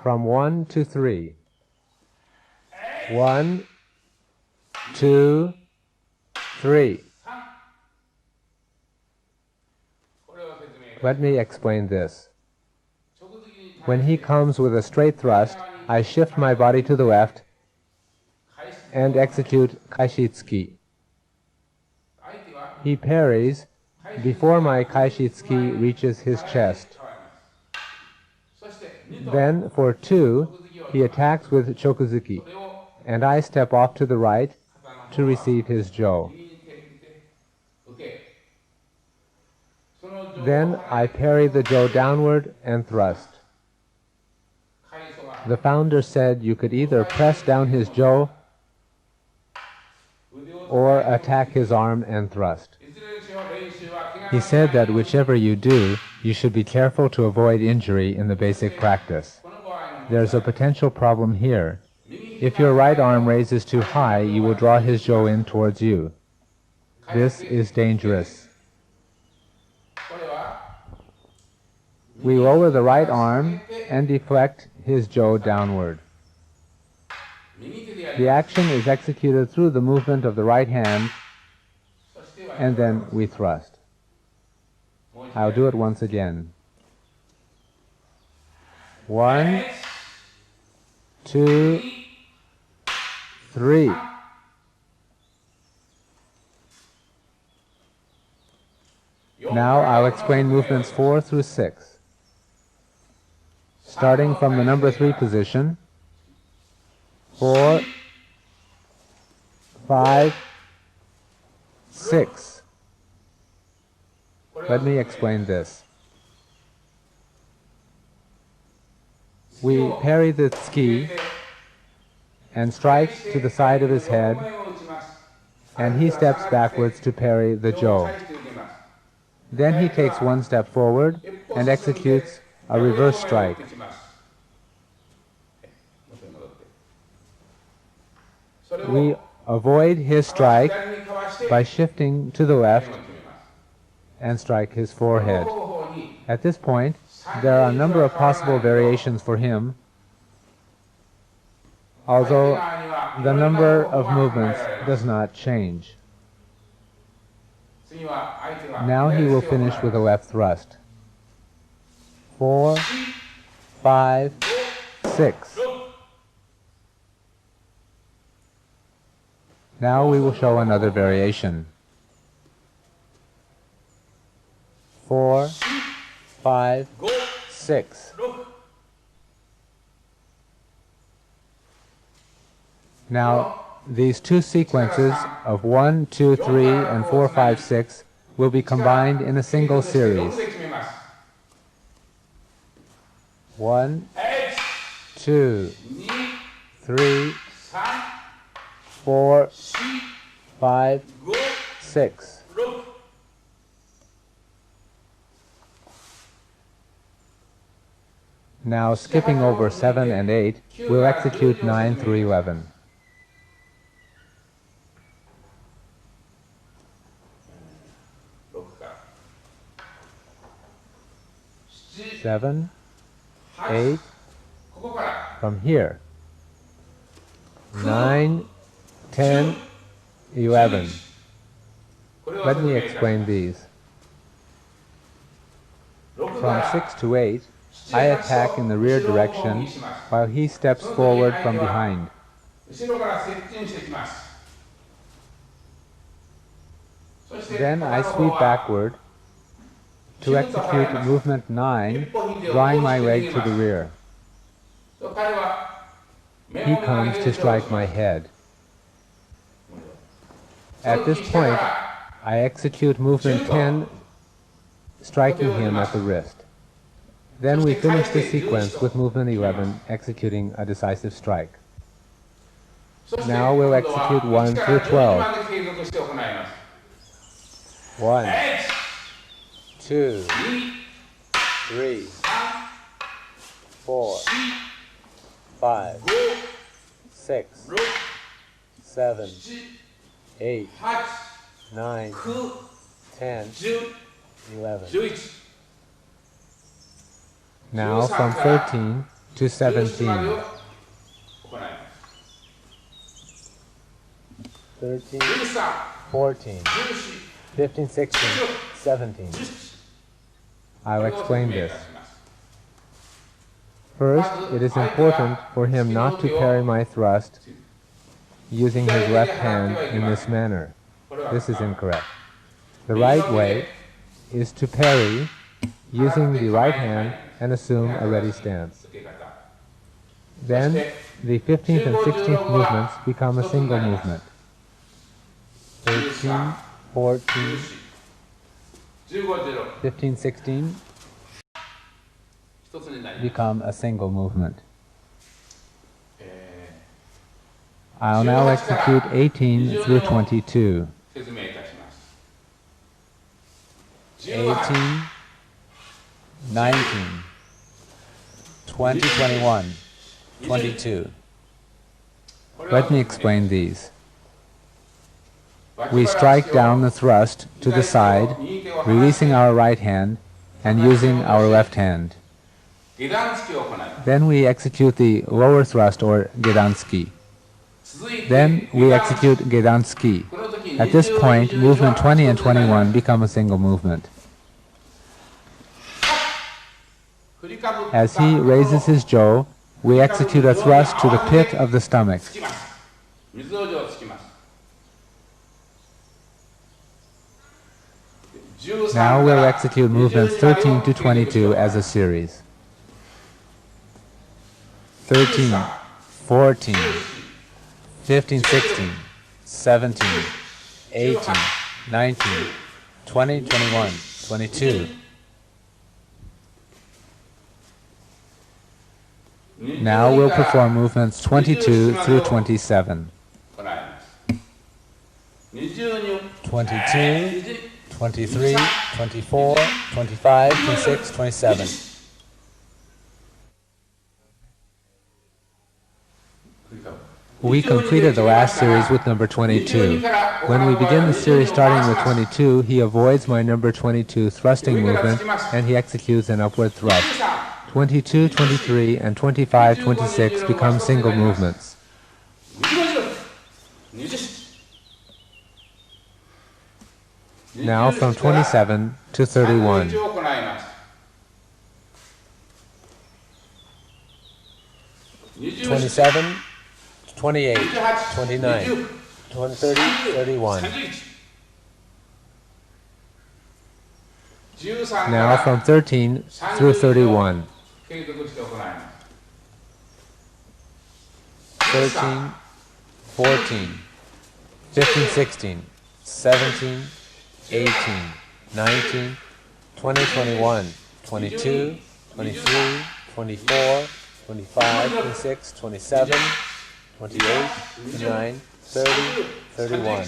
from 1 to 3. 1, 2, 3. Let me explain this. When he comes with a straight thrust, I shift my body to the left and execute kaishitsuki. He parries before my kaishitsuki reaches his chest. Then, for 2, he attacks with chokuzuki, and I step off to the right to receive his jo. Then I parry the jo downward and thrust. The founder said you could either press down his jo or attack his arm and thrust. He said that whichever you do, you should be careful to avoid injury in the basic practice. There's a potential problem here. If your right arm raises too high, you will draw his jo in towards you. This is dangerous. We lower the right arm and deflect his jo downward. The action is executed through the movement of the right hand, and then we thrust. I'll do it once again. 1, 2, 3. Now I'll explain movements 4 through 6. Starting from the number 3 position, 4, 5, 6. Let me explain this. We parry the tsuki and strike to the side of his head, and he steps backwards to parry the jo. Then he takes 1 step forward and executes a reverse strike. We avoid his strike by shifting to the left and strike his forehead. At this point, there are a number of possible variations for him, although the number of movements does not change. Now he will finish with a left thrust. 4, 5, 6. Now we will show another variation. 4, 5, 6. Now, these 2 sequences of 1, 2, 3, and 4, 5, 6 will be combined in a single series. 1, 2, 3, 4, 5, 6. Now, skipping over 7 and 8, we'll execute 9 through 11. 7, 8, from here. 9, 10, 11. Let me explain these. From 6 to 8, I attack in the rear direction while he steps forward from behind. Then I sweep backward to execute movement 9, drawing my leg to the rear. He comes to strike my head. At this point, I execute movement 10, striking him at the wrist. Then we finish the sequence with movement 11, executing a decisive strike. Now we'll execute 1 through 12. 1, 2, 3, 4, 5, 6, 7, 8, 9, 10, 11. Now from 13 to 17. 13, 14, 15, 16, 17. I'll explain this. First, it is important for him not to parry my thrust using his left hand in this manner. This is incorrect. The right way is to parry using the right hand and assume a ready stance. Then the 15th and 16th movements become a single movement. 13, 14, 15, 16 become a single movement. I'll now execute 18 through 22. 18, 19, 20, 21, 22. Let me explain these. We strike down the thrust to the side, releasing our right hand and using our left hand. Then we execute the lower thrust, or gedansuki. Then we execute gedansuki. At this point, movement 20 and 21 become a single movement. As he raises his jaw, we execute a thrust to the pit of the stomach. Now we'll execute movements 13 to 22 as a series. 13, 14, 15, 16, 17, 18, 19, 20, 21, 22. Now we'll perform movements 22 through 27. 22, 23, 24, 25, 26, 27. We completed the last series with number 22. When we begin the series starting with 22, he avoids my number 22 thrusting movement and he executes an upward thrust. 22, 23, and 25, 26 become single movements. Now from 27 to 31. 27, 28, 29, 30, 31. Now from 13 through 31. 13, 14, 15, 16, 17, 18, 19, 20, 21, 22, 23, 24, 25, 26, 27, 28, 29, 30, 31.